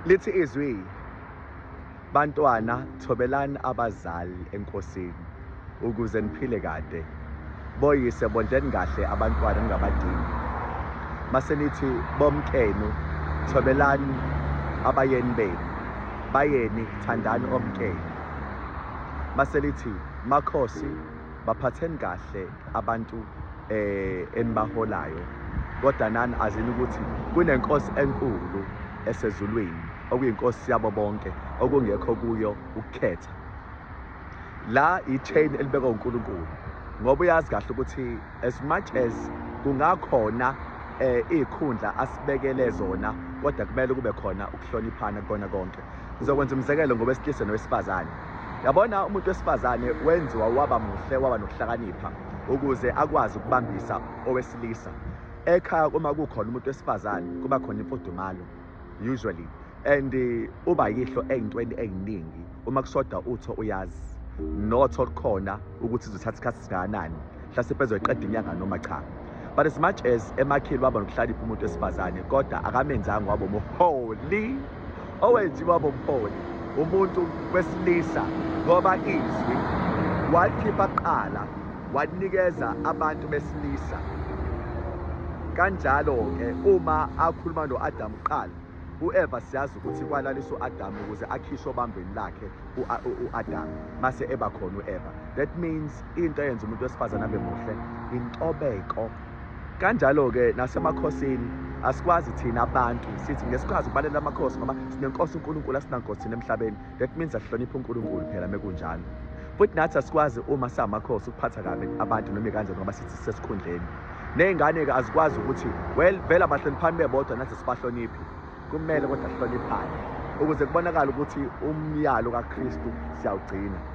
Lithi izwi, bantwana thobelani abazali enkosini ukuze niphile kade. Boyise bondleni kahle abantwana ningabadingi. Mase nithi bomkenu thobelani abayeni benu. Bayeni thandani omkenu. Mase lithi makhosi baphatheni kahle abantu enibaholayo. Kodwa nani azini ukuthi kunenkosi enkulu esezulwini okuyinkosi yabo bonke okungekho kuyo ukukhetha. La i-chain elibekwa uNkulunkulu ngoba uyazi kahle ukuthi as much as kungakhona izikhundla asibekele zona kodwa kumele kube khona ukuhloniphana kona konke. Ngizokwenza umzekelo ngowesilisa nowesifazane. Yabona umuntu wesifazane wenziwa waba muhle waba nokuhlakanipha ukuze akwazi ukubambisa owesilisa. Ekhaya uma kukhona umuntu wesifazane kuba khona imfudumalo usually and uba yihlo eyintweni eziningi. Uma kushoda utho uyazi notho khona ukuthi uzothatha isikhathi singakanani mhlawumbe ezoyiqeda inyanga noma cha. But as much as emakhili waba nokuhlalipha umuntu wesifazane kodwa akamenzanga waba umholi. Owenziwa waba umholi umuntu wesilisa ngoba izwi walikhipha kuqala wanikeza abantu besilisa. Kanjalo-ke uma akhuluma no-Adam kuqala, u-Eva siyazi ukuthi kwalaliswa u-Adam ukuze akhishwe obambeni lakhe u-Adam mase eba khona u-Eva. That means into eyenza umuntu wesifazane abe muhle intobeko. Kanjalo-ke nasemakhosini asikwazi thina abantu sithi ngesikhazi ukubalela amakhosi ngoba sinenkosi uNkulunkulu asinankosi emhlabeni. That means asihloniphe uNkulunkulu phela mekunjalo. Futhi nathi asikwazi uma samakhosi ukuphatha kabi abantu noma kanjani ngoba sithi sisesikhundleni. Nezingane-ke azikwazi ukuthi well vele abahloniphani bebodwa nathi sibahloniphi. Kumele kodwa sihloniphane ukuze kubonakala ukuthi umyalo kaKristu siyawugcina.